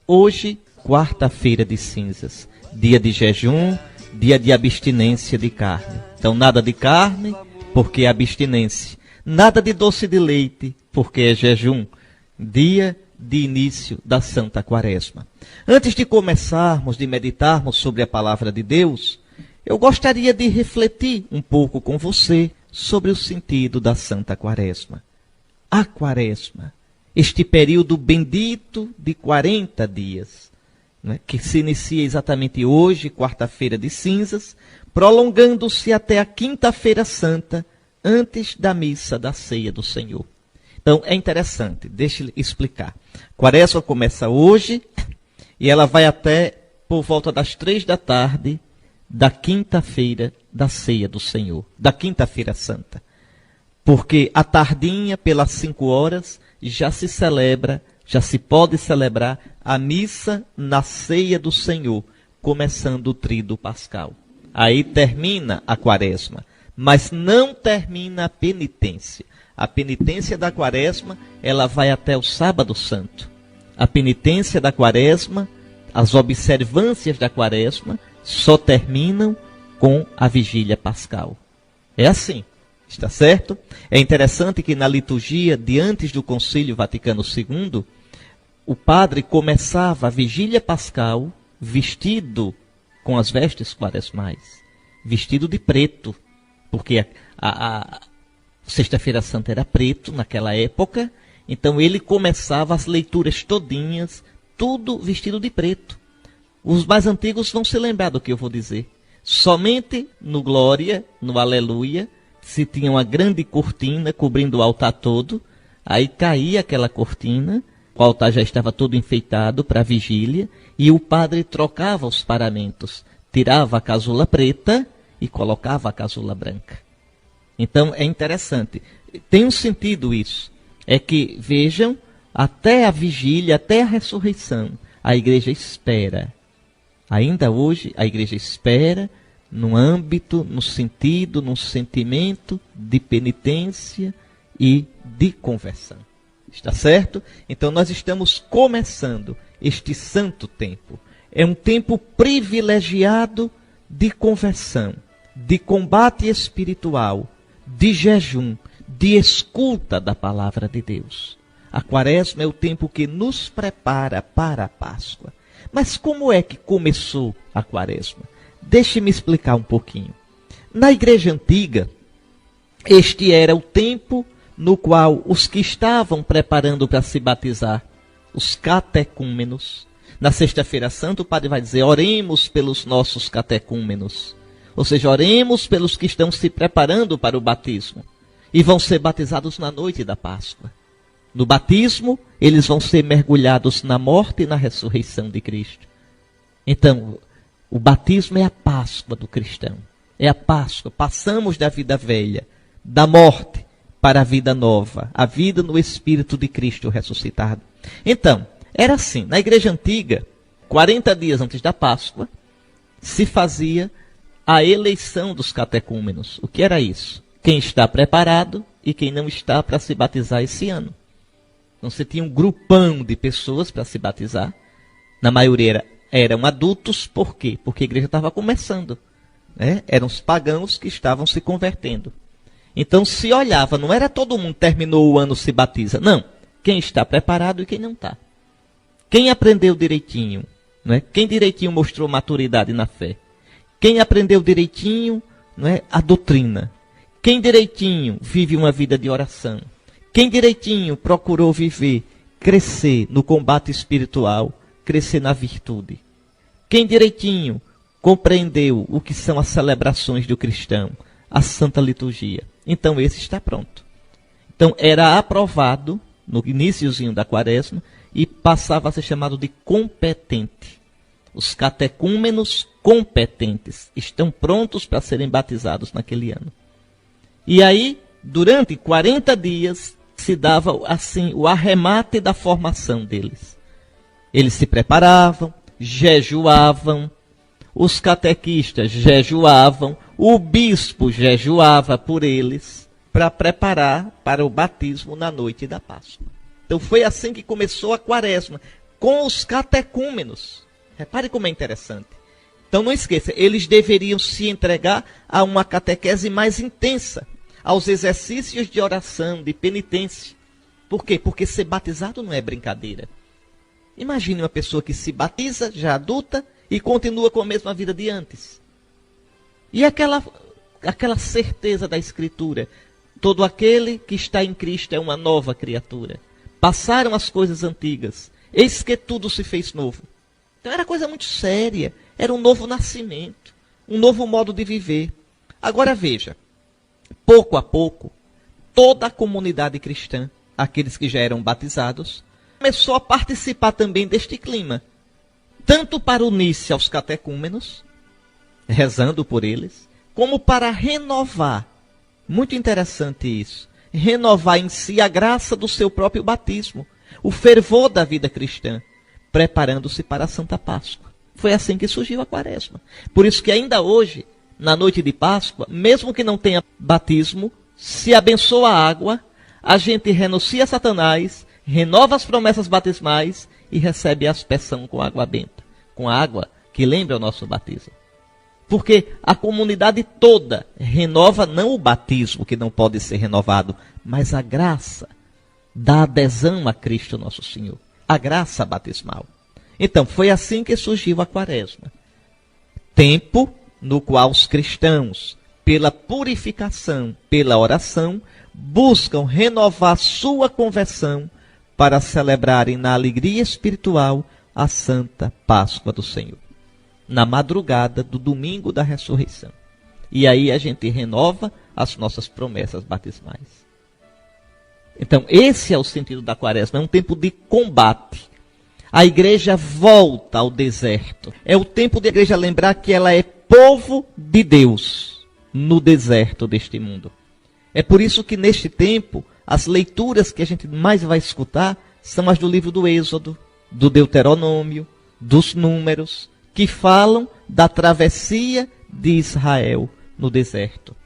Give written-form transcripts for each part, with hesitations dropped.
Hoje, quarta-feira de cinzas, dia de jejum, dia de abstinência de carne. Então, nada de carne, porque é abstinência. Nada de doce de leite, porque é jejum. Dia de início da Santa Quaresma. Antes de começarmos, de meditarmos sobre a palavra de Deus, eu gostaria de refletir um pouco com você sobre o sentido da Santa Quaresma. A Quaresma, este período bendito de 40 dias, né, que se inicia exatamente hoje, quarta-feira de cinzas, prolongando-se até a quinta-feira santa, antes da missa da ceia do Senhor. Então, é interessante, deixa eu explicar. Quaresma começa hoje e ela vai até por volta das 3 da tarde da quinta-feira da ceia do Senhor, da quinta-feira santa. Porque à tardinha, pelas 5 horas, já se celebra, já se pode celebrar a missa na ceia do Senhor, começando o tríduo pascal. Aí termina a Quaresma, mas não termina a penitência. A penitência da Quaresma, ela vai até o Sábado Santo. A penitência da Quaresma, as observâncias da Quaresma, só terminam com a vigília pascal. É assim, está certo? É interessante que na liturgia de antes do Concílio Vaticano II, o padre começava a vigília pascal vestido com as vestes quaresmais, vestido de preto, porque a Sexta-feira Santa era preto naquela época, então ele começava as leituras todinhas, tudo vestido de preto. Os mais antigos vão se lembrar do que eu vou dizer. Somente no Glória, no Aleluia, se tinha uma grande cortina cobrindo o altar todo, aí caía aquela cortina, o altar já estava todo enfeitado para a vigília, e o padre trocava os paramentos, tirava a casula preta e colocava a casula branca. Então é interessante, tem um sentido isso, é que, vejam, até a vigília, até a ressurreição, a igreja espera. Ainda hoje, a igreja espera no âmbito, no sentido, no sentimento de penitência e de conversão. Está certo? Então nós estamos começando este santo tempo. É um tempo privilegiado de conversão, de combate espiritual, de jejum, de escuta da palavra de Deus. A Quaresma é o tempo que nos prepara para a Páscoa. Mas como é que começou a Quaresma? Deixe-me explicar um pouquinho. Na igreja antiga, este era o tempo no qual os que estavam preparando para se batizar, os catecúmenos, na Sexta-feira Santa o padre vai dizer, oremos pelos nossos catecúmenos. Ou seja, oremos pelos que estão se preparando para o batismo e vão ser batizados na noite da Páscoa. No batismo, eles vão ser mergulhados na morte e na ressurreição de Cristo. Então, o batismo é a Páscoa do cristão. É a Páscoa. Passamos da vida velha, da morte, para a vida nova. A vida no Espírito de Cristo ressuscitado. Então, era assim. Na igreja antiga, 40 dias antes da Páscoa, se fazia a eleição dos catecúmenos. O que era isso? Quem está preparado e quem não está para se batizar esse ano. Então você tinha um grupão de pessoas para se batizar. Na maioria eram adultos. Por quê? Porque a igreja estava começando. Né? Eram os pagãos que estavam se convertendo. Então se olhava, não era todo mundo terminou o ano se batiza. Não. Quem está preparado e quem não está. Quem aprendeu direitinho. Né? Quem direitinho mostrou maturidade na fé. Quem aprendeu direitinho, não é, a doutrina. Quem direitinho vive uma vida de oração. Quem direitinho procurou viver, crescer no combate espiritual, crescer na virtude. Quem direitinho compreendeu o que são as celebrações do cristão, a Santa Liturgia. Então esse está pronto. Então era aprovado no iniciozinho da Quaresma e passava a ser chamado de competente. Os catecúmenos competentes estão prontos para serem batizados naquele ano. E aí, durante 40 dias, se dava assim o arremate da formação deles. Eles se preparavam, jejuavam, os catequistas jejuavam, o bispo jejuava por eles, para preparar para o batismo na noite da Páscoa. Então foi assim que começou a Quaresma. com os catecúmenos. Repare como é interessante. Então não esqueça, eles deveriam se entregar a uma catequese mais intensa, aos exercícios de oração, de penitência. Por quê? Porque ser batizado não é brincadeira. Imagine uma pessoa que se batiza, já adulta, e continua com a mesma vida de antes. E aquela certeza da Escritura, todo aquele que está em Cristo é uma nova criatura. Passaram as coisas antigas, eis que tudo se fez novo. Então era coisa muito séria, era um novo nascimento, um novo modo de viver. Agora veja, pouco a pouco, toda a comunidade cristã, aqueles que já eram batizados, começou a participar também deste clima. Tanto para unir-se aos catecúmenos, rezando por eles, como para renovar. Muito interessante isso. Renovar em si a graça do seu próprio batismo, o fervor da vida cristã, preparando-se para a Santa Páscoa. Foi assim que surgiu a Quaresma. Por isso que ainda hoje, na noite de Páscoa, mesmo que não tenha batismo, se abençoa a água, a gente renuncia a Satanás, renova as promessas batismais e recebe a aspersão com água benta, com a água que lembra o nosso batismo. Porque a comunidade toda renova não o batismo, que não pode ser renovado, mas a graça da adesão a Cristo nosso Senhor, a graça batismal. Então, foi assim que surgiu a Quaresma. Tempo no qual os cristãos, pela purificação, pela oração, buscam renovar sua conversão para celebrarem na alegria espiritual a Santa Páscoa do Senhor, na madrugada do domingo da ressurreição. E aí a gente renova as nossas promessas batismais. Então, esse é o sentido da Quaresma, é um tempo de combate. A igreja volta ao deserto. É o tempo da igreja lembrar que ela é povo de Deus no deserto deste mundo. É por isso que neste tempo, as leituras que a gente mais vai escutar são as do livro do Êxodo, do Deuteronômio, dos Números, que falam da travessia de Israel no deserto,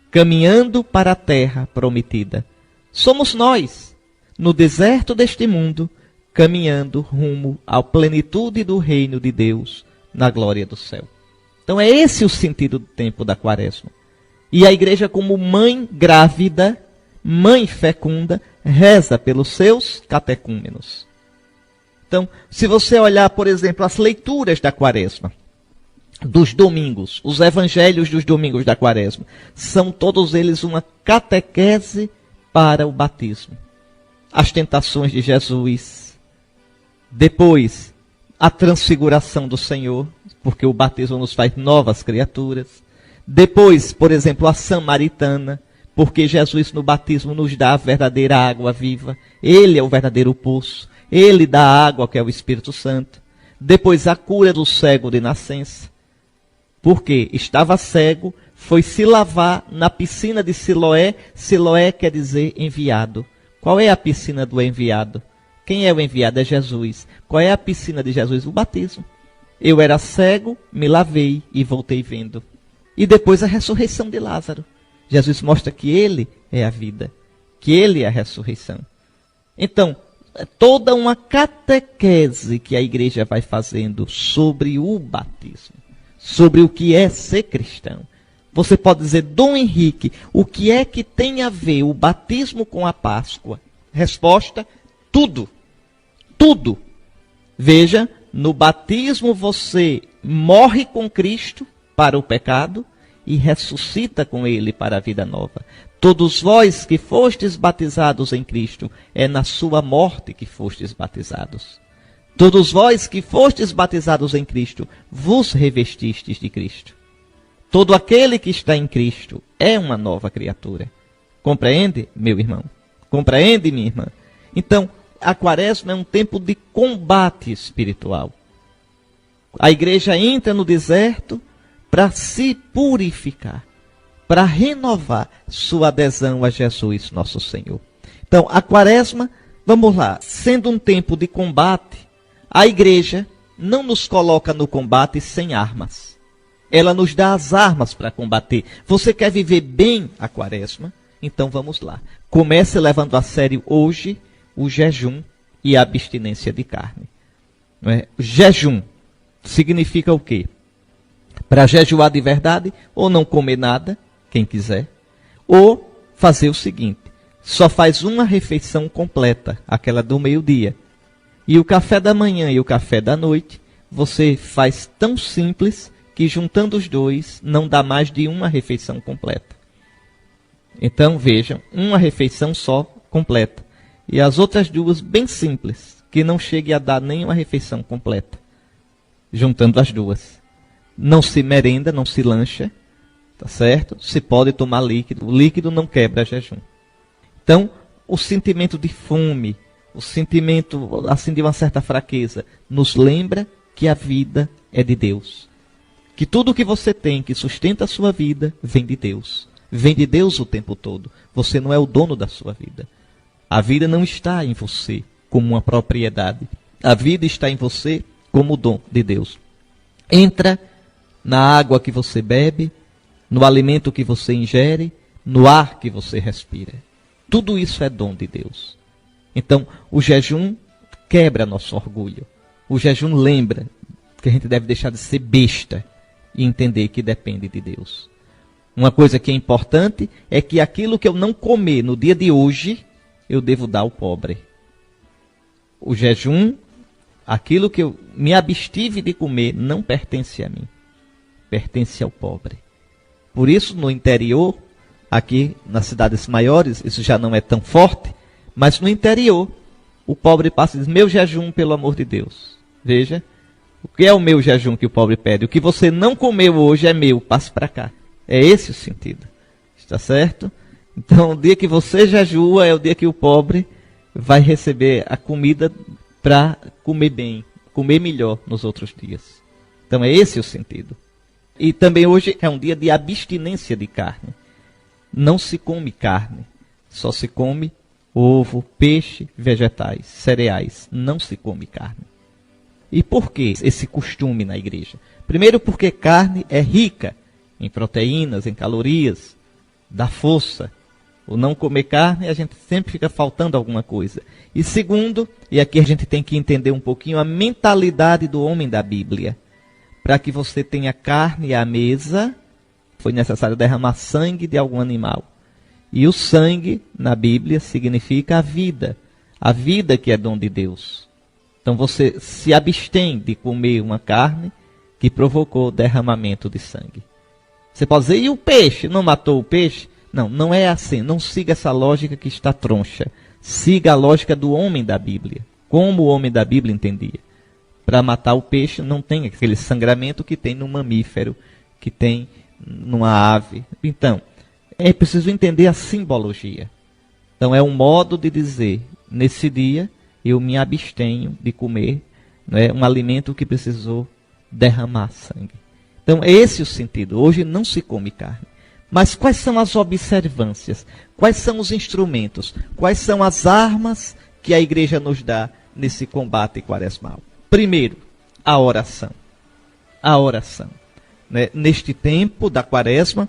caminhando para a terra prometida. Somos nós, no deserto deste mundo, caminhando rumo à plenitude do reino de Deus, na glória do céu. Então é esse o sentido do tempo da Quaresma. E a igreja, como mãe grávida, mãe fecunda, reza pelos seus catecúmenos. Então, se você olhar, por exemplo, as leituras da Quaresma, dos domingos, os evangelhos dos domingos da Quaresma, são todos eles uma catequese para o batismo. As tentações de Jesus, depois a transfiguração do Senhor, porque o batismo nos faz novas criaturas. Depois, por exemplo, a samaritana, porque Jesus no batismo nos dá a verdadeira água viva. Ele é o verdadeiro poço. Ele dá a água, que é o Espírito Santo. Depois a cura do cego de nascença. Porque estava cego, foi se lavar na piscina de Siloé. Siloé quer dizer enviado. Qual é a piscina do enviado? Quem é o enviado? É Jesus. Qual é a piscina de Jesus? O batismo. Eu era cego, me lavei e voltei vendo. E depois a ressurreição de Lázaro. Jesus mostra que ele é a vida, que ele é a ressurreição. Então, é toda uma catequese que a igreja vai fazendo sobre o batismo, sobre o que é ser cristão. Você pode dizer, Dom Henrique, o que é que tem a ver o batismo com a Páscoa? Resposta, tudo. Tudo. Veja, no batismo você morre com Cristo para o pecado e ressuscita com ele para a vida nova. Todos vós que fostes batizados em Cristo, é na sua morte que fostes batizados. Todos vós que fostes batizados em Cristo, vos revestistes de Cristo. Todo aquele que está em Cristo é uma nova criatura. Compreende, meu irmão? Compreende, minha irmã? Então, a Quaresma é um tempo de combate espiritual. A igreja entra no deserto para se purificar, para renovar sua adesão a Jesus, nosso Senhor. Então, a Quaresma, vamos lá, sendo um tempo de combate, a igreja não nos coloca no combate sem armas. Ela nos dá as armas para combater. Você quer viver bem a Quaresma? Então vamos lá. Comece levando a sério hoje o jejum, e a abstinência de carne. Não é? Jejum significa o quê? Para jejuar de verdade, ou não comer nada, quem quiser, ou fazer o seguinte, só faz uma refeição completa, aquela do meio-dia. E o café da manhã e o café da noite, você faz tão simples que juntando os dois não dá mais de uma refeição completa. Então vejam, uma refeição só completa. E as outras duas bem simples, que não chegue a dar nenhuma refeição completa. Juntando as duas. Não se merenda, não se lancha, tá certo? Se pode tomar líquido. O líquido não quebra jejum. Então, o sentimento de fome, o sentimento assim de uma certa fraqueza, nos lembra que a vida é de Deus. Que tudo o que você tem, que sustenta a sua vida, vem de Deus. Vem de Deus o tempo todo. Você não é o dono da sua vida. A vida não está em você como uma propriedade. A vida está em você como o dom de Deus. Entra na água que você bebe, no alimento que você ingere, no ar que você respira. Tudo isso é dom de Deus. Então, o jejum quebra nosso orgulho. O jejum lembra que a gente deve deixar de ser besta e entender que depende de Deus. Uma coisa que é importante é que aquilo que eu não comer no dia de hoje, eu devo dar ao pobre. O jejum, aquilo que eu me abstive de comer, não pertence a mim. Pertence ao pobre. Por isso, no interior, aqui nas cidades maiores, isso já não é tão forte, mas no interior, o pobre passa e diz, meu jejum, pelo amor de Deus. Veja, o que é o meu jejum que o pobre pede? O que você não comeu hoje é meu, passe para cá. É esse o sentido. Está certo? Então, o dia que você jejua é o dia que o pobre vai receber a comida para comer bem, comer melhor nos outros dias. Então, é esse o sentido. E também hoje é um dia de abstinência de carne. Não se come carne, só se come ovo, peixe, vegetais, cereais. Não se come carne. E por que esse costume na igreja? Primeiro, porque carne é rica em proteínas, em calorias, dá força. O não comer carne, a gente sempre fica faltando alguma coisa. E segundo, e aqui a gente tem que entender um pouquinho a mentalidade do homem da Bíblia. Para que você tenha carne à mesa, foi necessário derramar sangue de algum animal. E o sangue, na Bíblia, significa a vida que é dom de Deus. Então você se abstém de comer uma carne que provocou derramamento de sangue. Você pode dizer, e o peixe? Não matou o peixe? Não, não é assim. Não siga essa lógica que está troncha. Siga a lógica do homem da Bíblia. Como o homem da Bíblia entendia. Para matar o peixe não tem aquele sangramento que tem no mamífero, que tem numa ave. Então, é preciso entender a simbologia. Então é um modo de dizer, nesse dia eu me abstenho de comer, né, um alimento que precisou derramar sangue. Então, esse é o sentido. Hoje não se come carne. Mas quais são as observâncias? Quais são os instrumentos? Quais são as armas que a igreja nos dá nesse combate quaresmal? Primeiro, a oração. A oração. Né? Neste tempo da quaresma,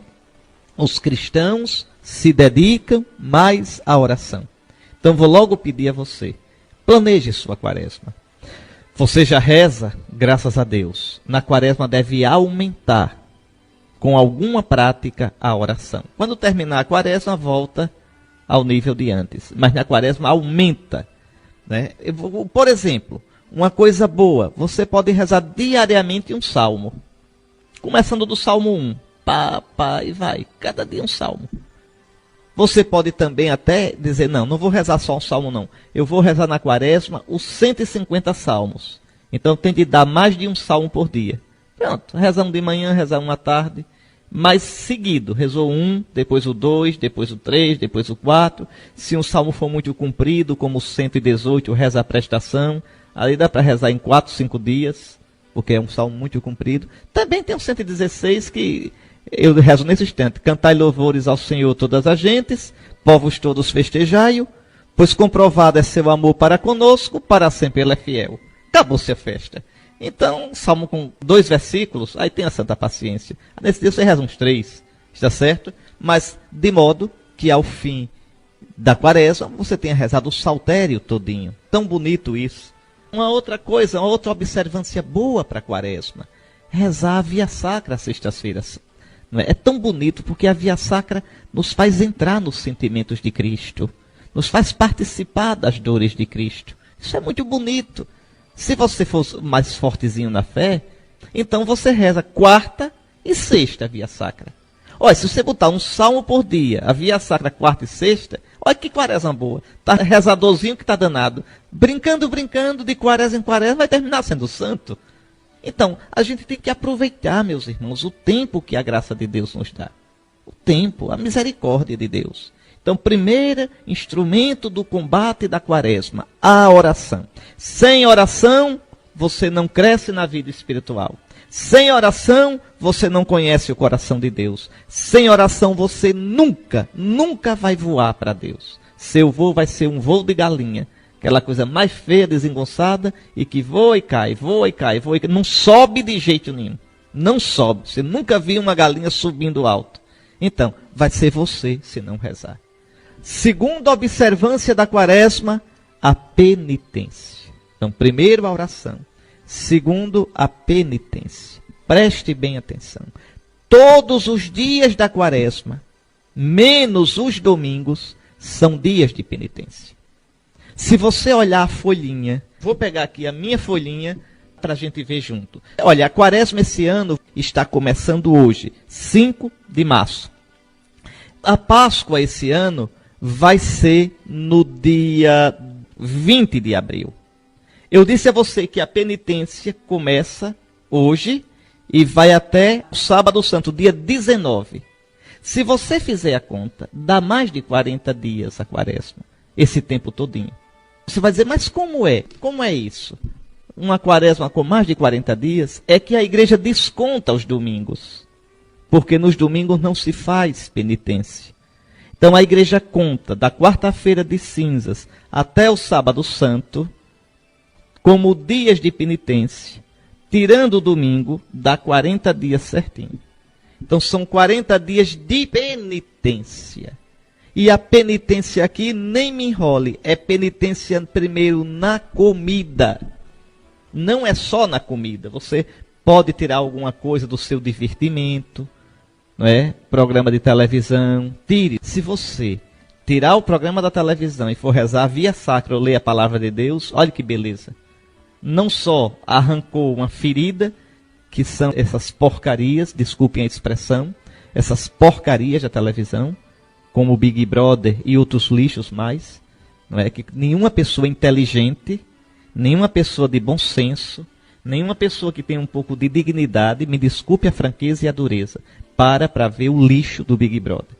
os cristãos se dedicam mais à oração. Então, vou logo pedir a você, planeje sua quaresma. Você já reza, graças a Deus. Na quaresma deve aumentar, com alguma prática, a oração. Quando terminar a quaresma, volta ao nível de antes. Mas na quaresma aumenta. Né? Por exemplo, uma coisa boa, você pode rezar diariamente um salmo. Começando do Salmo 1. E vai. Cada dia um salmo. Você pode também até dizer, não vou rezar só um salmo não. Eu vou rezar na quaresma os 150 salmos. Então tem de dar mais de um salmo por dia. Pronto, rezar um de manhã, rezar um à tarde. Mas seguido, rezou um, depois o 2, depois o 3, depois o 4. Se um salmo for muito comprido, como o 118, reza a prestação. Ali dá para rezar em 4, 5 dias, porque é um salmo muito comprido. Também tem o 116 que... eu rezo nesse instante, cantai louvores ao Senhor todas as gentes, povos todos festejai-o, pois comprovado é seu amor para conosco, para sempre ele é fiel. Acabou-se a festa. Então, salmo com 2 versículos, aí tem a santa paciência. Nesse dia você reza uns 3, está certo? Mas de modo que ao fim da quaresma, você tenha rezado o saltério todinho. Tão bonito isso. Uma outra coisa, uma outra observância boa para a quaresma. Rezar a via sacra às sextas-feiras. É tão bonito porque a via sacra nos faz entrar nos sentimentos de Cristo. Nos faz participar das dores de Cristo. Isso é muito bonito. Se você for mais fortezinho na fé, então você reza quarta e sexta a via sacra. Olha, se você botar um salmo por dia, a via sacra quarta e sexta, olha que quaresma boa. Tá rezadorzinho que tá danado. Brincando, de quaresma em quaresma, vai terminar sendo santo. Então, a gente tem que aproveitar, meus irmãos, o tempo que a graça de Deus nos dá. O tempo, a misericórdia de Deus. Então, primeiro instrumento do combate da quaresma, a oração. Sem oração, você não cresce na vida espiritual. Sem oração, você não conhece o coração de Deus. Sem oração, você nunca vai voar para Deus. Seu voo vai ser um voo de galinha. Aquela coisa mais feia, desengonçada, e que voa e cai, voa e cai, voa e cai. Não sobe de jeito nenhum. Não sobe. Você nunca viu uma galinha subindo alto. Então, vai ser você se não rezar. Segunda observância da quaresma, a penitência. Então, primeiro a oração. Segundo, a penitência. Preste bem atenção. Todos os dias da quaresma, menos os domingos, são dias de penitência. Se você olhar a folhinha, vou pegar aqui a minha folhinha para a gente ver junto. Olha, a quaresma esse ano está começando hoje, 5 de março. A Páscoa esse ano vai ser no dia 20 de abril. Eu disse a você que a penitência começa hoje e vai até o sábado santo, dia 19. Se você fizer a conta, dá mais de 40 dias a quaresma, esse tempo todinho. Você vai dizer, mas como é? Como é isso? Uma quaresma com mais de 40 dias é que a igreja desconta os domingos, porque nos domingos não se faz penitência. Então a igreja conta da quarta-feira de cinzas até o sábado santo como dias de penitência, tirando o domingo, dá 40 dias certinho. Então são 40 dias de penitência. E a penitência aqui, nem me enrole, é penitência primeiro na comida. Não é só na comida. Você pode tirar alguma coisa do seu divertimento, não é? Programa de televisão, tire. Se você tirar o programa da televisão e for rezar via sacra ou ler a palavra de Deus, olha que beleza. Não só arrancou uma ferida, que são essas porcarias, desculpem a expressão, essas porcarias da televisão, como o Big Brother e outros lixos mais, não é? Que nenhuma pessoa inteligente, nenhuma pessoa de bom senso, nenhuma pessoa que tenha um pouco de dignidade, me desculpe a franqueza e a dureza, para ver o lixo do Big Brother.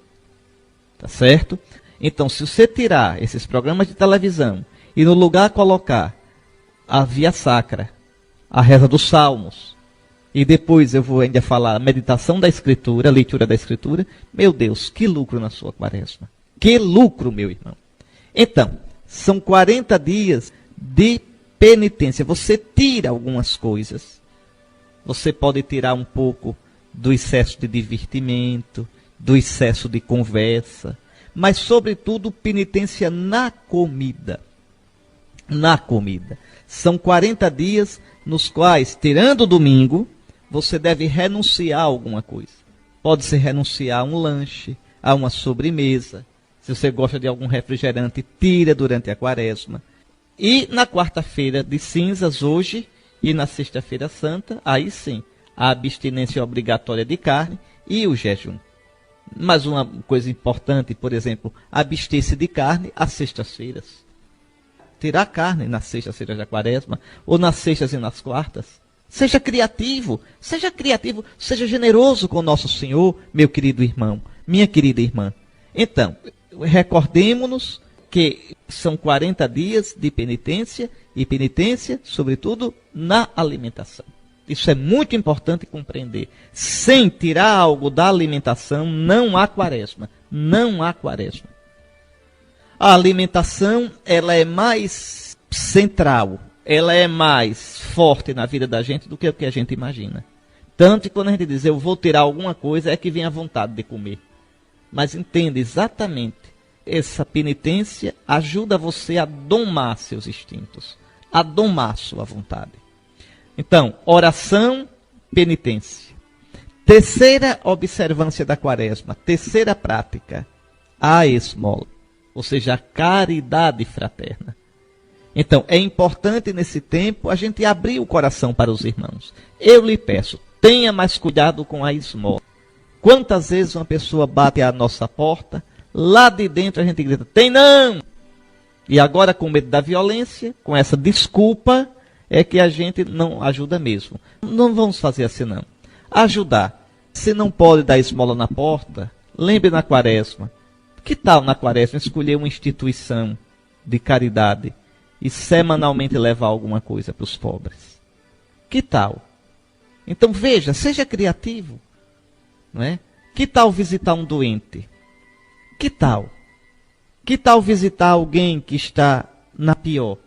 Tá certo? Então, se você tirar esses programas de televisão e no lugar colocar a via sacra, a reza dos salmos, e depois eu vou ainda falar a meditação da escritura, a leitura da escritura, meu Deus, que lucro na sua quaresma. Que lucro, meu irmão. Então, são 40 dias de penitência. Você tira algumas coisas. Você pode tirar um pouco do excesso de divertimento, do excesso de conversa, mas sobretudo penitência na comida. Na comida. São 40 dias nos quais, tirando o domingo, você deve renunciar a alguma coisa. Pode ser renunciar a um lanche, a uma sobremesa. Se você gosta de algum refrigerante, tira durante a quaresma. E na quarta-feira de cinzas, hoje, e na sexta-feira santa, aí sim, a abstinência obrigatória de carne e o jejum. Mas uma coisa importante, por exemplo, abster-se de carne às sextas-feiras. Tirar carne nas sextas-feiras da quaresma, ou nas sextas e nas quartas. Seja criativo, seja generoso com o nosso Senhor, meu querido irmão, minha querida irmã. Então, recordemos-nos que são 40 dias de penitência, e penitência, sobretudo, na alimentação. Isso é muito importante compreender. Sem tirar algo da alimentação, não há quaresma. Não há quaresma. A alimentação, ela é mais central, ela é mais forte na vida da gente do que o que a gente imagina. Tanto que quando a gente diz, eu vou tirar alguma coisa, é que vem a vontade de comer. Mas entenda exatamente, essa penitência ajuda você a domar seus instintos, a domar sua vontade. Então, oração, penitência. Terceira observância da quaresma, terceira prática, a esmola, ou seja, a caridade fraterna. Então, é importante nesse tempo a gente abrir o coração para os irmãos. Eu lhe peço, tenha mais cuidado com a esmola. Quantas vezes uma pessoa bate à nossa porta, lá de dentro a gente grita, tem não! E agora, com medo da violência, com essa desculpa, é que a gente não ajuda mesmo. Não vamos fazer assim não. Ajudar. Se não pode dar esmola na porta, lembre na quaresma. Que tal na quaresma escolher uma instituição de caridade e semanalmente levar alguma coisa para os pobres? Que tal? Então veja, seja criativo. Não é? Que tal visitar um doente? Que tal? Que tal visitar alguém que está na pior?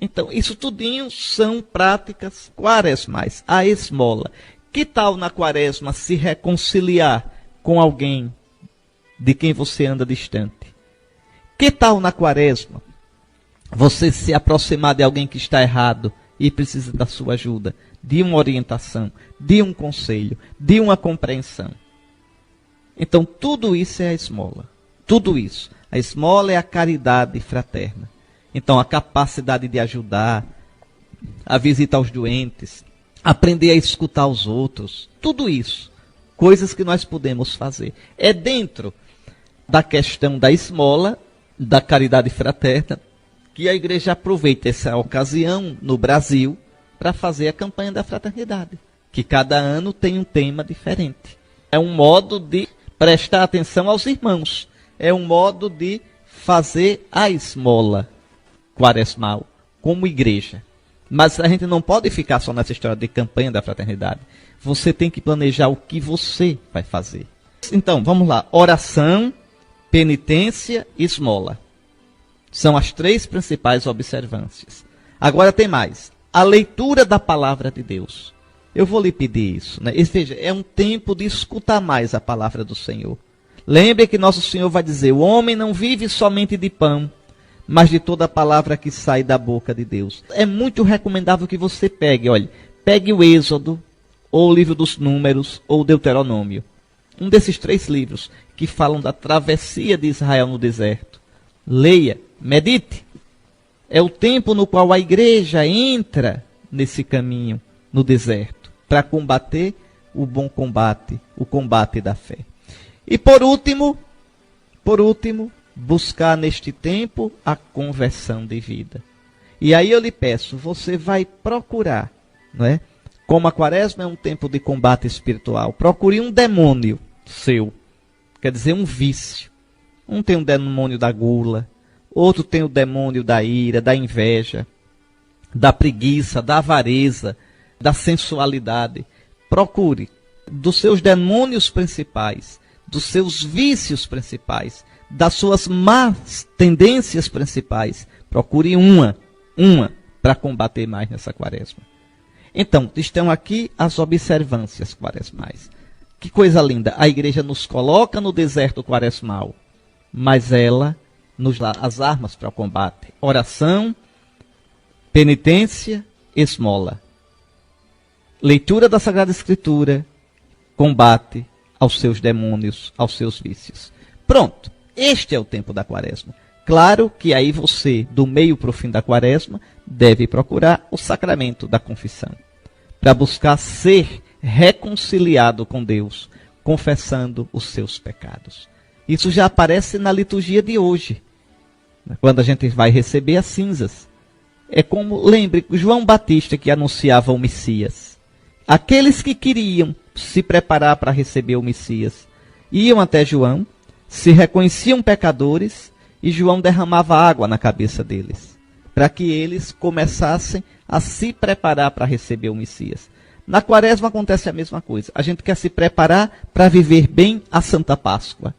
Então, isso tudinho são práticas quaresmais, a esmola. Que tal na quaresma se reconciliar com alguém de quem você anda distante? Que tal na quaresma você se aproximar de alguém que está errado e precisa da sua ajuda, de uma orientação, de um conselho, de uma compreensão? Então, tudo isso é a esmola. Tudo isso. A esmola é a caridade fraterna. Então, a capacidade de ajudar, a visitar os doentes, aprender a escutar os outros, tudo isso, coisas que nós podemos fazer. É dentro da questão da esmola, da caridade fraterna, que a igreja aproveita essa ocasião no Brasil para fazer a campanha da fraternidade, que cada ano tem um tema diferente. É um modo de prestar atenção aos irmãos, é um modo de fazer a esmola quaresmal como igreja. Mas a gente não pode ficar só nessa história de campanha da fraternidade. Você tem que planejar o que você vai fazer. Então, vamos lá. Oração, penitência e esmola. São as três principais observâncias. Agora tem mais. A leitura da palavra de Deus. Eu vou lhe pedir isso, né? Veja, é um tempo de escutar mais a palavra do Senhor. Lembre que nosso Senhor vai dizer, o homem não vive somente de pão, mas de toda a palavra que sai da boca de Deus. É muito recomendável que você pegue, olha, pegue o Êxodo, ou o livro dos Números, ou o Deuteronômio. Um desses três livros que falam da travessia de Israel no deserto. Leia, medite. É o tempo no qual a igreja entra nesse caminho, no deserto, para combater o bom combate, o combate da fé. E por último, buscar neste tempo a conversão de vida. E aí eu lhe peço, você vai procurar, não é? Como a quaresma é um tempo de combate espiritual, procure um demônio seu, quer dizer, um vício. Um tem o demônio da gula, outro tem o demônio da ira, da inveja, da preguiça, da avareza, da sensualidade. Procure dos seus demônios principais, dos seus vícios principais, das suas más tendências principais. Procure uma para combater mais nessa quaresma. Então, estão aqui as observâncias quaresmais. Que coisa linda, a igreja nos coloca no deserto quaresmal, mas ela nos dá as armas para o combate. Oração, penitência, esmola. Leitura da Sagrada Escritura, combate aos seus demônios, aos seus vícios. Pronto, este é o tempo da quaresma. Claro que aí você, do meio para o fim da quaresma, deve procurar o sacramento da confissão, para buscar ser reconciliado com Deus, confessando os seus pecados. Isso já aparece na liturgia de hoje, quando a gente vai receber as cinzas. É como, lembre, João Batista que anunciava o Messias. Aqueles que queriam se preparar para receber o Messias iam até João, se reconheciam pecadores, e João derramava água na cabeça deles, para que eles começassem a se preparar para receber o Messias. Na quaresma acontece a mesma coisa. A gente quer se preparar para viver bem a Santa Páscoa.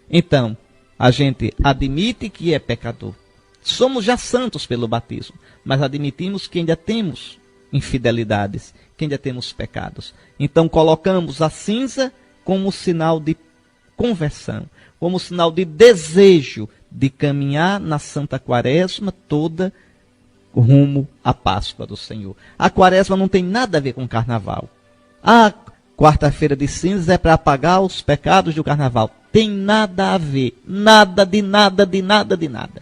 Então, a gente admite que é pecador. Somos já santos pelo batismo, mas admitimos que ainda temos infidelidades, que ainda temos pecados. Então, colocamos a cinza como sinal de conversão, como sinal de desejo de caminhar na Santa Quaresma toda rumo à Páscoa do Senhor. A Quaresma não tem nada a ver com Carnaval. A quarta-feira de cinzas é para apagar os pecados do Carnaval. Tem nada a ver. Nada de nada de nada de nada.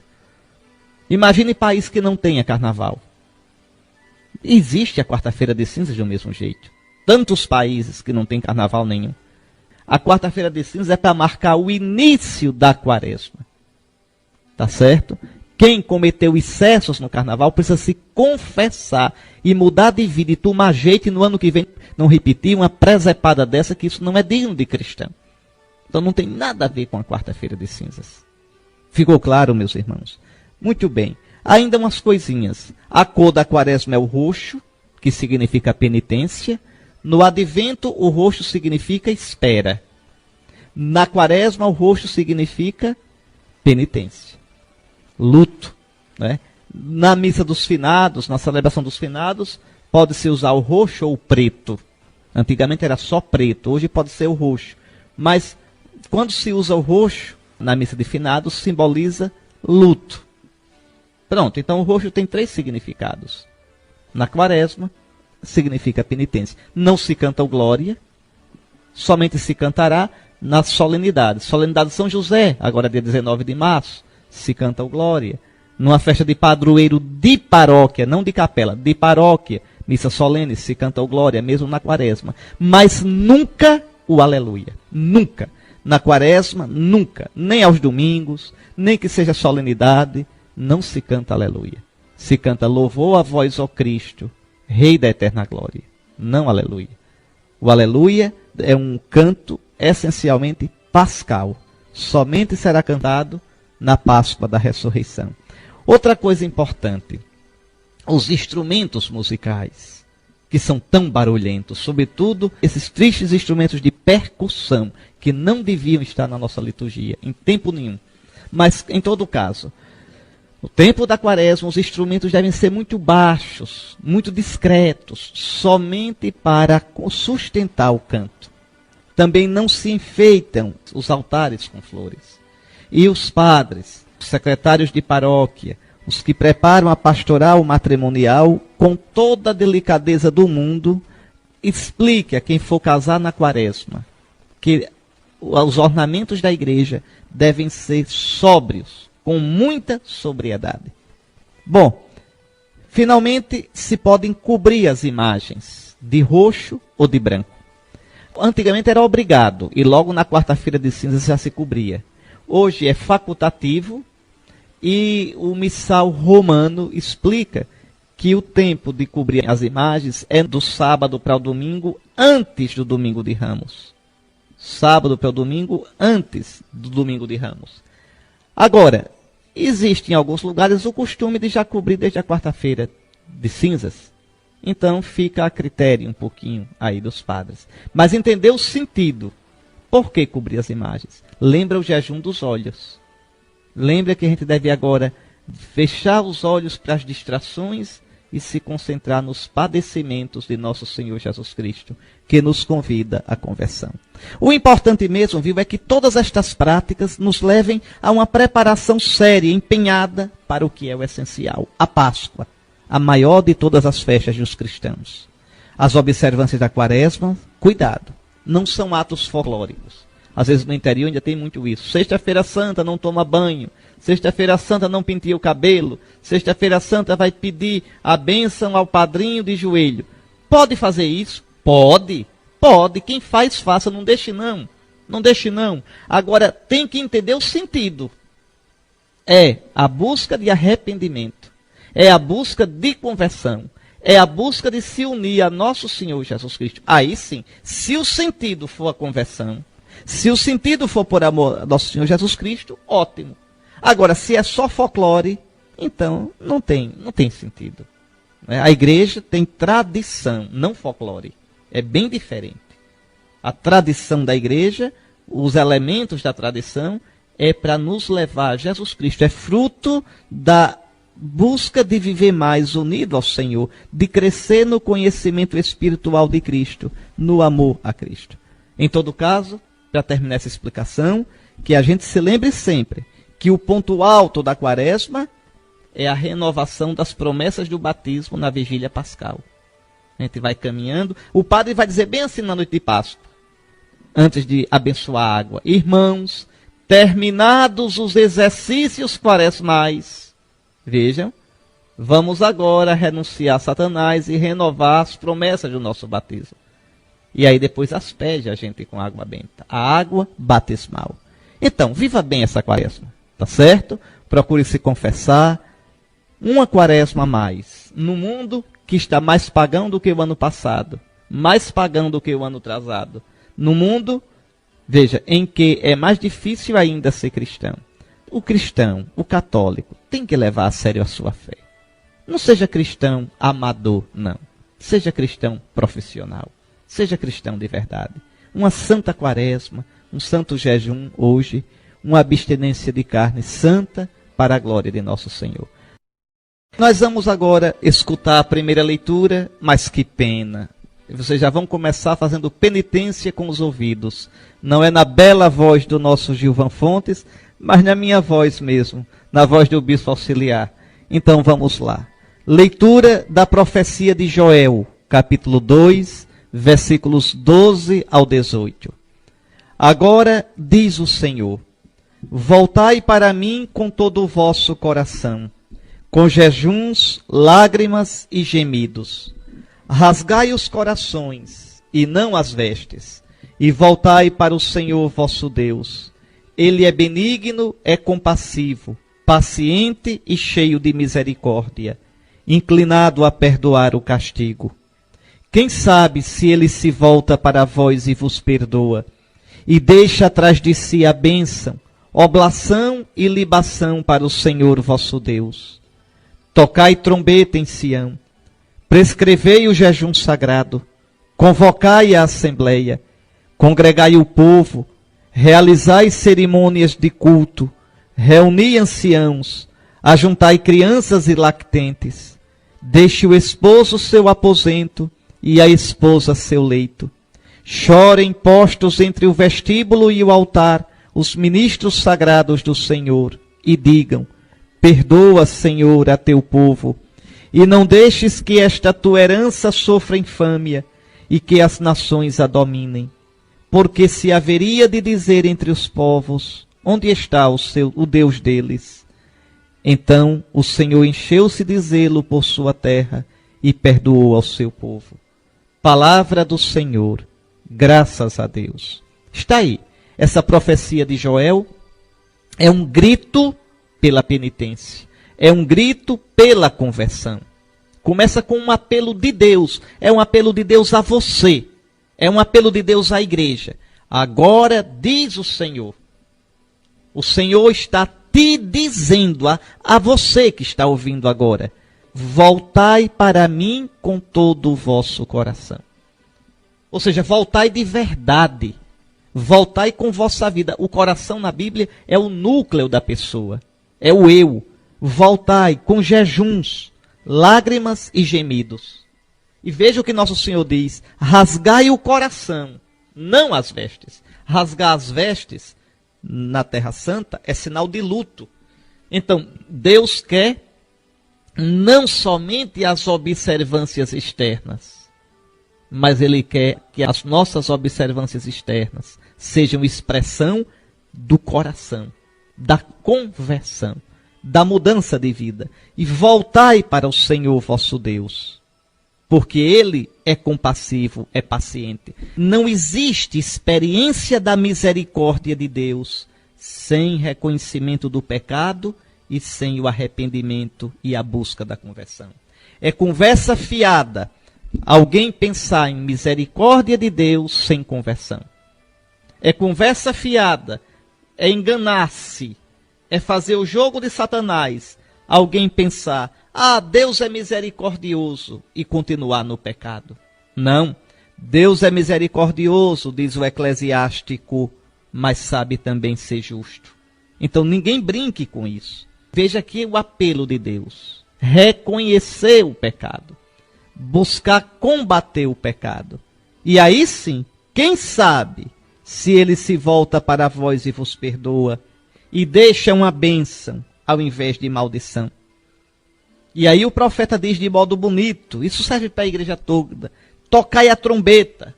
Imagine país que não tenha Carnaval. Existe a quarta-feira de cinzas do mesmo jeito. Tantos países que não tem Carnaval nenhum. A quarta-feira de cinzas é para marcar o início da Quaresma. Tá certo? Quem cometeu excessos no Carnaval precisa se confessar e mudar de vida e tomar jeito e no ano que vem não repetir uma presepada dessa, que isso não é digno de cristão. Então não tem nada a ver com a quarta-feira de cinzas. Ficou claro, meus irmãos? Muito bem. Ainda umas coisinhas. A cor da Quaresma é o roxo, que significa penitência. No advento, o roxo significa espera. Na Quaresma, o roxo significa penitência. Luto, né? Na missa dos finados, na celebração dos finados, pode-se usar o roxo ou o preto. Antigamente era só preto, hoje pode ser o roxo. Mas quando se usa o roxo, na missa de finados, simboliza luto. Pronto, então o roxo tem 3 significados. Na Quaresma, significa penitência. Não se canta o Glória, somente se cantará na solenidade. Solenidade de São José, agora dia 19 de março. Se canta o Glória. Numa festa de padroeiro de paróquia, não de capela, de paróquia, missa solene, se canta o Glória, mesmo na Quaresma. Mas nunca o Aleluia. Nunca. Na Quaresma, nunca. Nem aos domingos, nem que seja solenidade, não se canta Aleluia. Se canta louvor a vós, ó Cristo, Rei da eterna glória. Não Aleluia. O Aleluia é um canto essencialmente pascal. Somente será cantado na Páscoa da Ressurreição. Outra coisa importante, os instrumentos musicais, que são tão barulhentos, sobretudo esses tristes instrumentos de percussão, que não deviam estar na nossa liturgia, em tempo nenhum. Mas, em todo caso, no tempo da Quaresma, os instrumentos devem ser muito baixos, muito discretos, somente para sustentar o canto. Também não se enfeitam os altares com flores. E os padres, os secretários de paróquia, os que preparam a pastoral matrimonial, com toda a delicadeza do mundo, explique a quem for casar na Quaresma que os ornamentos da igreja devem ser sóbrios, com muita sobriedade. Bom, finalmente se podem cobrir as imagens de roxo ou de branco. Antigamente era obrigado, e logo na quarta-feira de cinzas já se cobria. Hoje é facultativo, e o missal romano explica que o tempo de cobrir as imagens é do sábado para o domingo, antes do domingo de Ramos. Sábado para o domingo, antes do domingo de Ramos. Agora, existe em alguns lugares o costume de já cobrir desde a quarta-feira de cinzas. Então fica a critério um pouquinho aí dos padres. Mas entender o sentido. Por que cobrir as imagens? Lembra o jejum dos olhos. Lembra que a gente deve agora fechar os olhos para as distrações e se concentrar nos padecimentos de nosso Senhor Jesus Cristo, que nos convida à conversão. O importante mesmo, viu, é que todas estas práticas nos levem a uma preparação séria, empenhada para o que é o essencial, a Páscoa, a maior de todas as festas dos cristãos. As observâncias da Quaresma, cuidado, não são atos folclóricos. Às vezes no interior ainda tem muito isso. Sexta-feira Santa não toma banho. Sexta-feira Santa não penteia o cabelo. Sexta-feira Santa vai pedir a bênção ao padrinho de joelho. Pode fazer isso? Pode. Pode. Quem faz, faça. Não deixe não. Não deixe não. Agora, tem que entender o sentido. É a busca de arrependimento. É a busca de conversão. É a busca de se unir a nosso Senhor Jesus Cristo. Aí sim, se o sentido for a conversão, se o sentido for por amor a nosso Senhor Jesus Cristo, ótimo. Agora, se é só folclore, então não tem sentido. A igreja tem tradição, não folclore. É bem diferente. A tradição da igreja, os elementos da tradição, é para nos levar a Jesus Cristo. É fruto da busca de viver mais unido ao Senhor, de crescer no conhecimento espiritual de Cristo, no amor a Cristo. Em todo caso, para terminar essa explicação, que a gente se lembre sempre que o ponto alto da quaresma é a renovação das promessas do batismo na vigília pascal. A gente vai caminhando, o padre vai dizer bem assim na noite de Páscoa, antes de abençoar a água: irmãos, terminados os exercícios quaresmais, vejam, vamos agora renunciar a Satanás e renovar as promessas do nosso batismo. E aí depois asperge a gente com água benta, a água batismal. Então, viva bem essa quaresma, tá certo? Procure se confessar. Uma quaresma a mais, no mundo que está mais pagão do que o ano passado, mais pagão do que o ano atrasado. No mundo, veja, em que é mais difícil ainda ser cristão. O cristão, o católico, tem que levar a sério a sua fé. Não seja cristão amador, não. Seja cristão profissional. Seja cristão de verdade. Uma santa quaresma, um santo jejum hoje, uma abstinência de carne santa para a glória de nosso Senhor. Nós vamos agora escutar a primeira leitura, mas que pena. Vocês já vão começar fazendo penitência com os ouvidos. Não é na bela voz do nosso Gilvan Fontes, mas na minha voz mesmo, na voz do bispo auxiliar. Então vamos lá. Leitura da profecia de Joel, capítulo 2, versículos 12 ao 18. Agora diz o Senhor: voltai para mim com todo o vosso coração, com jejuns, lágrimas e gemidos. Rasgai os corações, e não as vestes, e voltai para o Senhor vosso Deus. Ele é benigno, é compassivo, paciente e cheio de misericórdia, inclinado a perdoar o castigo. Quem sabe se ele se volta para vós e vos perdoa, e deixa atrás de si a bênção, oblação e libação para o Senhor vosso Deus. Tocai trombeta em Sião, prescrevei o jejum sagrado, convocai a assembleia, congregai o povo, realizai cerimônias de culto, reuni anciãos, ajuntai crianças e lactentes, deixe o esposo seu aposento e a esposa seu leito. Chorem postos entre o vestíbulo e o altar os ministros sagrados do Senhor, e digam: perdoa, Senhor, a teu povo, e não deixes que esta tua herança sofra infâmia, e que as nações a dominem. Porque se haveria de dizer entre os povos: onde está o Deus deles? Então o Senhor encheu-se de zelo por sua terra, e perdoou ao seu povo. Palavra do Senhor, graças a Deus. Está aí, essa profecia de Joel é um grito pela penitência, é um grito pela conversão. Começa com um apelo de Deus, é um apelo de Deus a você, é um apelo de Deus à igreja. Agora diz o Senhor está te dizendo a você que está ouvindo agora: voltai para mim com todo o vosso coração. Ou seja, voltai de verdade, voltai com vossa vida. O coração na Bíblia é o núcleo da pessoa, é o eu. Voltai com jejuns, lágrimas e gemidos. E veja o que nosso Senhor diz: rasgai o coração, não as vestes. Rasgar as vestes na Terra Santa é sinal de luto. Então, Deus quer não somente as observâncias externas, mas Ele quer que as nossas observâncias externas sejam expressão do coração, da conversão, da mudança de vida. E voltai para o Senhor vosso Deus, porque Ele é compassivo, é paciente. Não existe experiência da misericórdia de Deus sem reconhecimento do pecado e sem o arrependimento e a busca da conversão. É conversa fiada alguém pensar em misericórdia de Deus sem conversão. É conversa fiada, é enganar-se, é fazer o jogo de Satanás, alguém pensar: Deus é misericordioso, e continuar no pecado. Não, Deus é misericordioso, diz o eclesiástico, mas sabe também ser justo. Então ninguém brinque com isso. Veja aqui o apelo de Deus: reconhecer o pecado, buscar combater o pecado. E aí sim, quem sabe, se ele se volta para vós e vos perdoa, e deixa uma bênção ao invés de maldição. E aí o profeta diz de modo bonito, isso serve para a igreja toda: tocai a trombeta,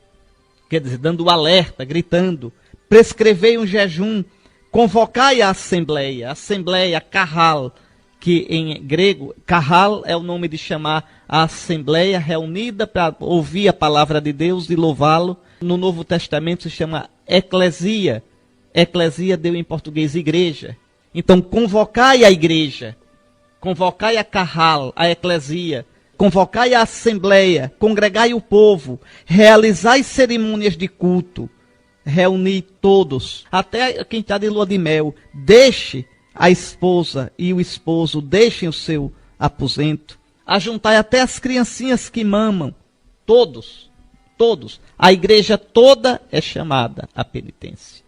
quer dizer, dando o alerta, gritando, prescrevei um jejum, convocai a assembleia, carral, que em grego, carral é o nome de chamar a assembleia reunida para ouvir a palavra de Deus e louvá-lo. No Novo Testamento se chama eclesia. Eclesia deu em português igreja. Então convocai a igreja, convocai a carral, a eclesia, convocai a assembleia, congregai o povo, realizai cerimônias de culto, reuni todos, até quem está de lua de mel, deixe a esposa e o esposo, deixem o seu aposento, ajuntai até as criancinhas que mamam, todos, a igreja toda é chamada à penitência,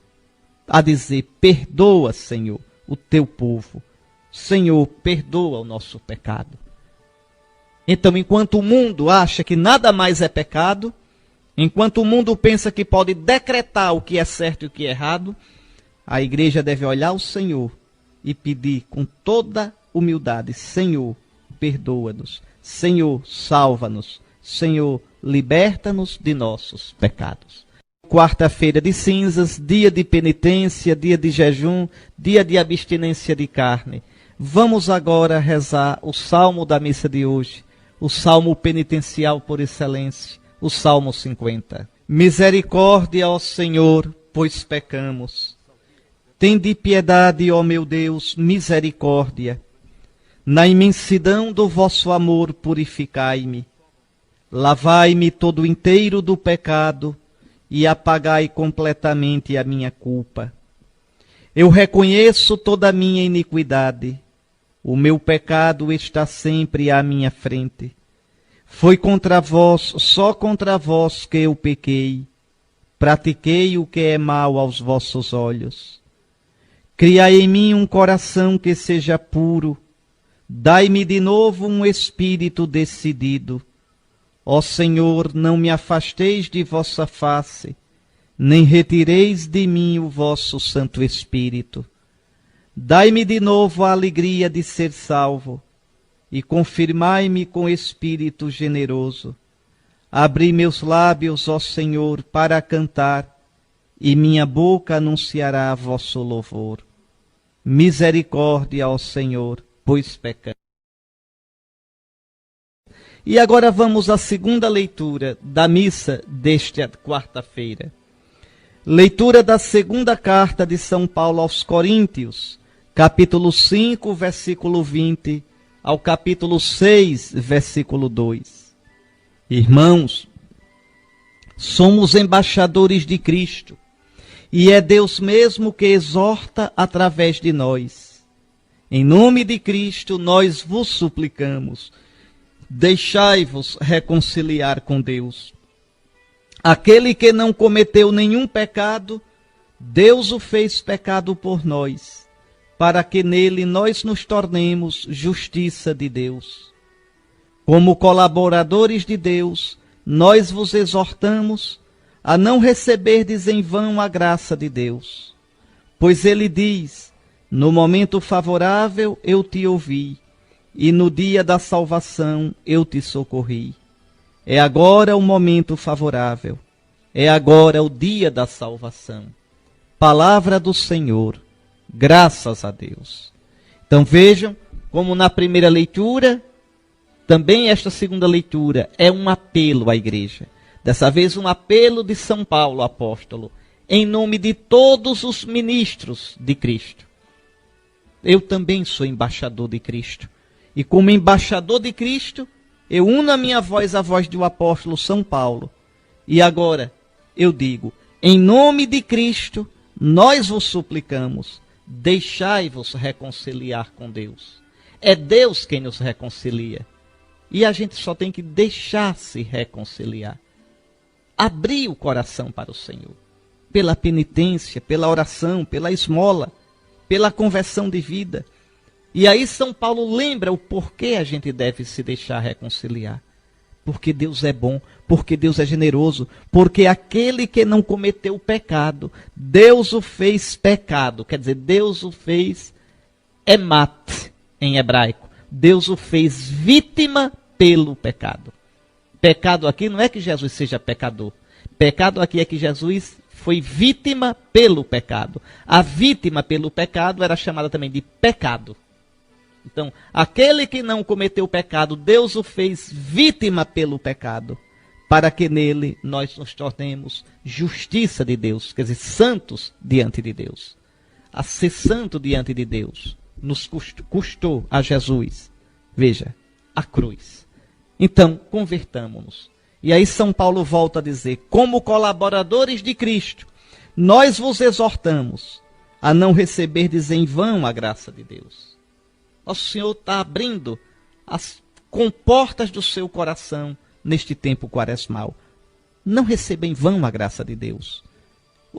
a dizer: perdoa, Senhor, o teu povo, Senhor, perdoa o nosso pecado. Então, enquanto o mundo acha que nada mais é pecado, enquanto o mundo pensa que pode decretar o que é certo e o que é errado, a igreja deve olhar ao Senhor e pedir com toda humildade: Senhor, perdoa-nos. Senhor, salva-nos. Senhor, liberta-nos de nossos pecados. Quarta-feira de cinzas, dia de penitência, dia de jejum, dia de abstinência de carne. Vamos agora rezar o salmo da missa de hoje, o salmo penitencial por excelência, o Salmo 50. Misericórdia, ó Senhor, pois pecamos. Tende piedade, ó meu Deus, misericórdia. Na imensidão do vosso amor purificai-me. Lavai-me todo inteiro do pecado e apagai completamente a minha culpa. Eu reconheço toda a minha iniquidade. O meu pecado está sempre à minha frente. Foi contra vós, só contra vós que eu pequei. Pratiquei o que é mal aos vossos olhos. Criai em mim um coração que seja puro. Dai-me de novo um espírito decidido. Ó Senhor, não me afasteis de vossa face, nem retireis de mim o vosso Santo Espírito. Dai-me de novo a alegria de ser salvo, e confirmai-me com espírito generoso. Abri meus lábios, ó Senhor, para cantar, e minha boca anunciará vosso louvor. Misericórdia, ó Senhor, pois pecamos. E agora vamos à segunda leitura da missa desta quarta-feira. Leitura da segunda carta de São Paulo aos Coríntios, capítulo 5, versículo 20, ao capítulo 6, versículo 2. Irmãos, somos embaixadores de Cristo, e é Deus mesmo que exorta através de nós. Em nome de Cristo, nós vos suplicamos, deixai-vos reconciliar com Deus. Aquele que não cometeu nenhum pecado, Deus o fez pecado por nós, para que nele nós nos tornemos justiça de Deus. Como colaboradores de Deus, nós vos exortamos a não receberdes em vão a graça de Deus. Pois ele diz: no momento favorável eu te ouvi, e no dia da salvação eu te socorri. É agora o momento favorável, é agora o dia da salvação. Palavra do Senhor, graças a Deus. Então vejam como na primeira leitura, também esta segunda leitura é um apelo à igreja. Dessa vez um apelo de São Paulo, apóstolo, em nome de todos os ministros de Cristo. Eu também sou embaixador de Cristo. E como embaixador de Cristo, eu uno a minha voz à voz do apóstolo São Paulo. E agora eu digo, em nome de Cristo, nós vos suplicamos, deixai-vos reconciliar com Deus. É Deus quem nos reconcilia. E a gente só tem que deixar-se reconciliar. Abrir o coração para o Senhor. Pela penitência, pela oração, pela esmola, pela conversão de vida. E aí São Paulo lembra o porquê a gente deve se deixar reconciliar. porque Deus é bom, porque Deus é generoso, porque aquele que não cometeu pecado, Deus o fez pecado, quer dizer, Deus o fez emat em hebraico, Deus o fez vítima pelo pecado. Pecado aqui não é que Jesus seja pecador, pecado aqui é que Jesus foi vítima pelo pecado. A vítima pelo pecado era chamada também de pecado. Então, aquele que não cometeu pecado, Deus o fez vítima pelo pecado, para que nele nós nos tornemos justiça de Deus, quer dizer, santos diante de Deus. A ser santo diante de Deus nos custou a Jesus. Veja, a cruz. Então, convertamo-nos. E aí São Paulo volta a dizer, como colaboradores de Cristo, nós vos exortamos a não receberdes em vão a graça de Deus. Nosso Senhor está abrindo as comportas do seu coração neste tempo quaresmal. Não receba em vão a graça de Deus.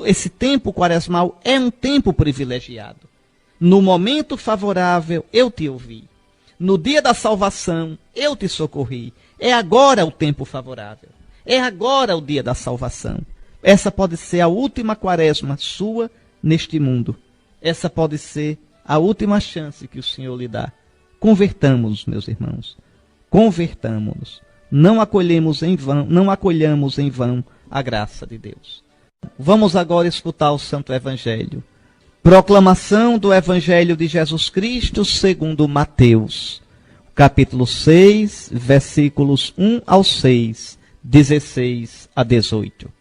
Esse tempo quaresmal é um tempo privilegiado. No momento favorável, eu te ouvi. No dia da salvação, eu te socorri. É agora o tempo favorável. É agora o dia da salvação. Essa pode ser a última quaresma sua neste mundo. Essa pode ser a última chance que o Senhor lhe dá. Convertamos-nos, meus irmãos. Convertamos-nos. Não acolhemos em vão a graça de Deus. Vamos agora escutar o Santo Evangelho. Proclamação do Evangelho de Jesus Cristo segundo Mateus, capítulo 6, versículos 1 ao 6, 16 a 18.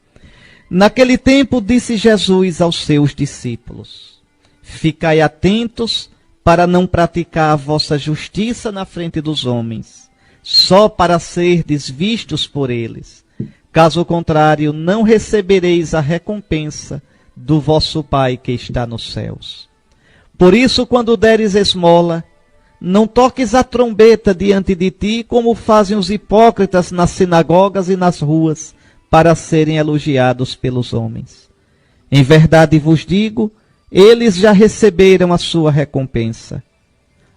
Naquele tempo disse Jesus aos seus discípulos, ficai atentos para não praticar a vossa justiça na frente dos homens, só para serdes vistos por eles. Caso contrário, não recebereis a recompensa do vosso Pai que está nos céus. Por isso, quando deres esmola, não toques a trombeta diante de ti, como fazem os hipócritas nas sinagogas e nas ruas, para serem elogiados pelos homens. Em verdade vos digo, eles já receberam a sua recompensa.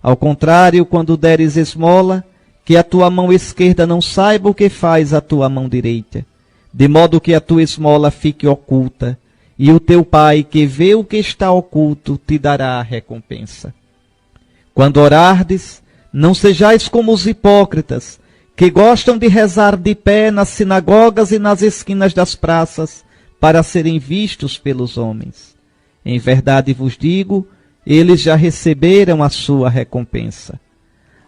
Ao contrário, quando deres esmola, que a tua mão esquerda não saiba o que faz a tua mão direita, de modo que a tua esmola fique oculta, e o teu Pai, que vê o que está oculto, te dará a recompensa. Quando orardes, não sejais como os hipócritas, que gostam de rezar de pé nas sinagogas e nas esquinas das praças, para serem vistos pelos homens. Em verdade vos digo, eles já receberam a sua recompensa.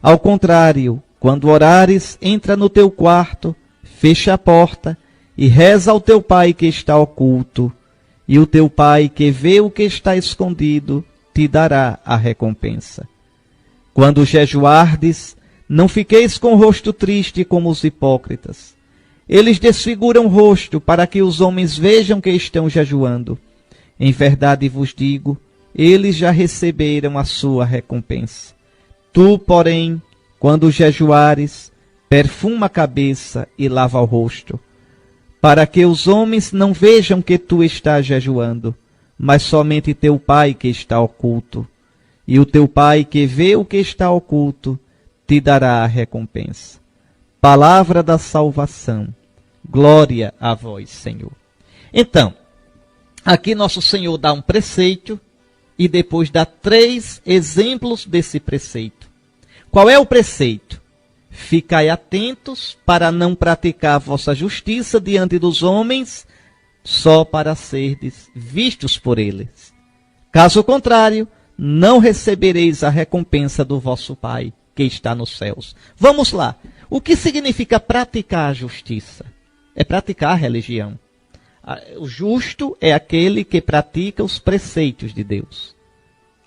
Ao contrário, quando orares, entra no teu quarto, fecha a porta, e reza ao teu Pai que está oculto, e o teu Pai que vê o que está escondido, te dará a recompensa. Quando jejuardes, não fiqueis com o rosto triste como os hipócritas. Eles desfiguram o rosto para que os homens vejam que estão jejuando. Em verdade vos digo, eles já receberam a sua recompensa. Tu, porém, quando jejuares, perfuma a cabeça e lava o rosto, para que os homens não vejam que tu estás jejuando, mas somente teu Pai que está oculto. E o teu Pai que vê o que está oculto, te dará a recompensa. Palavra da salvação. Glória a vós, Senhor. Então, aqui nosso Senhor dá um preceito e depois dá 3 exemplos desse preceito. Qual é o preceito? Ficai atentos para não praticar a vossa justiça diante dos homens, só para serdes vistos por eles. Caso contrário, não recebereis a recompensa do vosso Pai, que está nos céus. Vamos lá. O que significa praticar a justiça? É praticar a religião. O justo é aquele que pratica os preceitos de Deus.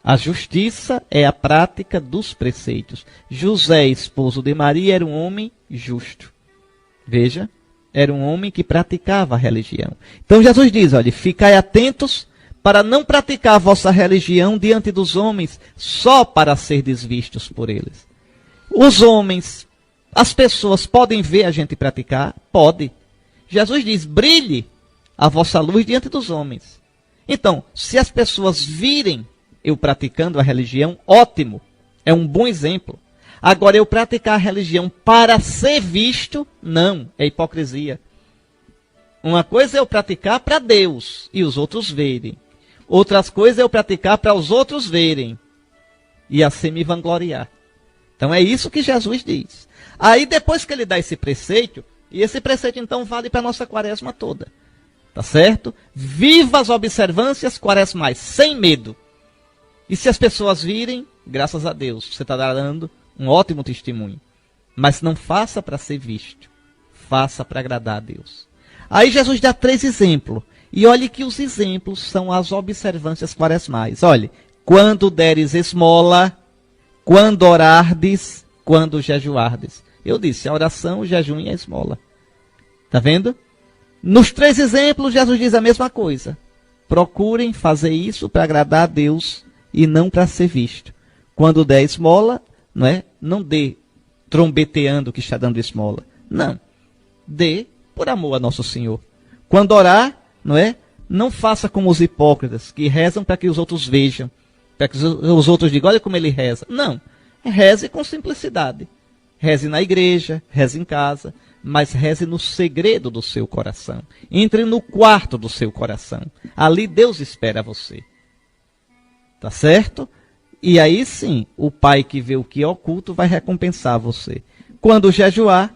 A justiça é a prática dos preceitos. José, esposo de Maria, era um homem justo. Veja, era um homem que praticava a religião. Então Jesus diz, olha, ficai atentos para não praticar a vossa religião diante dos homens, só para serdes vistos por eles. Os homens, as pessoas podem ver a gente praticar? Pode. Jesus diz, brilhe a vossa luz diante dos homens. Então, se as pessoas virem eu praticando a religião, ótimo, é um bom exemplo. Agora, eu praticar a religião para ser visto, não, é hipocrisia. Uma coisa é eu praticar para Deus e os outros verem. Outras coisas é eu praticar para os outros verem e assim me vangloriar. Então é isso que Jesus diz. Aí depois que ele dá esse preceito, e esse preceito então vale para a nossa quaresma toda. Tá certo? Viva as observâncias quaresmais, sem medo. E se as pessoas virem, graças a Deus, você está dando um ótimo testemunho. Mas não faça para ser visto. Faça para agradar a Deus. Aí Jesus dá 3 exemplos. E olhe que os exemplos são as observâncias quaresmais. Olhe, quando deres esmola, quando orardes, quando jejuardes. Eu disse, a oração, o jejum e a esmola. Está vendo? Nos 3 exemplos, Jesus diz a mesma coisa. Procurem fazer isso para agradar a Deus e não para ser visto. Quando der esmola, não dê trombeteando que está dando esmola. Não. Dê por amor a Nosso Senhor. Quando orar, não faça como os hipócritas, que rezam para que os outros vejam. Para que os outros digam, olha como ele reza. Não. Reze com simplicidade. Reze na igreja, reze em casa, mas reze no segredo do seu coração. Entre no quarto do seu coração. Ali Deus espera você. Tá certo? E aí sim, o Pai que vê o que é oculto vai recompensar você. Quando jejuar,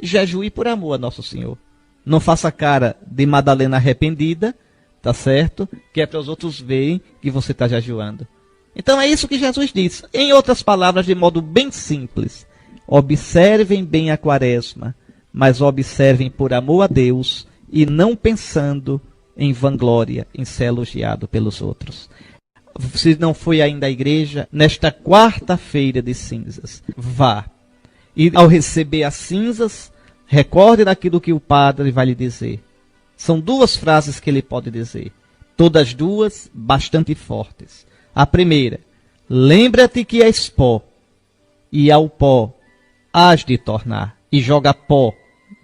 jejue por amor a Nosso Senhor. Não faça cara de Madalena arrependida, tá certo? Que é para os outros verem que você está jejuando. Então é isso que Jesus diz. Em outras palavras, de modo bem simples. Observem bem a quaresma, mas observem por amor a Deus e não pensando em vanglória, em ser elogiado pelos outros. Se não foi ainda à igreja, nesta quarta-feira de cinzas, vá. E ao receber as cinzas, recorde daquilo que o padre vai lhe dizer. São 2 frases que ele pode dizer. Todas 2 bastante fortes. A primeira, lembra-te que és pó, e ao pó hás de tornar. E joga pó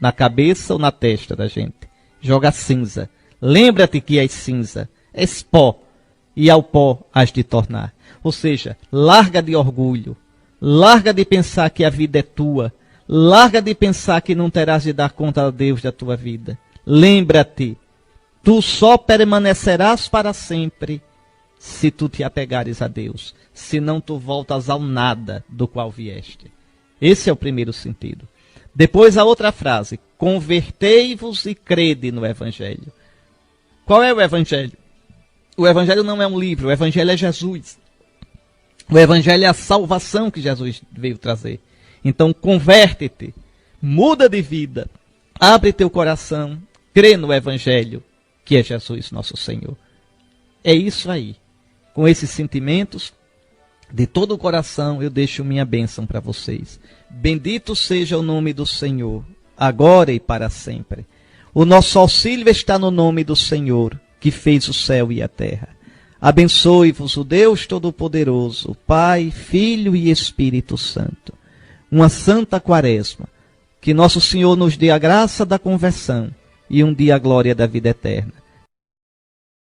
na cabeça ou na testa da gente. Joga cinza. Lembra-te que és cinza, és pó, e ao pó hás de tornar. Ou seja, larga de orgulho, larga de pensar que a vida é tua, larga de pensar que não terás de dar conta a Deus da tua vida. Lembra-te, tu só permanecerás para sempre se tu te apegares a Deus, senão tu voltas ao nada do qual vieste. Esse é o primeiro sentido. Depois a outra frase, convertei-vos e crede no Evangelho. Qual é o Evangelho? O Evangelho não é um livro, o Evangelho é Jesus. O Evangelho é a salvação que Jesus veio trazer. Então converte-te, muda de vida, abre teu coração, crê no Evangelho, que é Jesus nosso Senhor. É isso aí. Com esses sentimentos, de todo o coração, eu deixo minha bênção para vocês. Bendito seja o nome do Senhor, agora e para sempre. O nosso auxílio está no nome do Senhor, que fez o céu e a terra. Abençoe-vos o Deus Todo-Poderoso, Pai, Filho e Espírito Santo. Uma santa quaresma. Que nosso Senhor nos dê a graça da conversão e um dia a glória da vida eterna.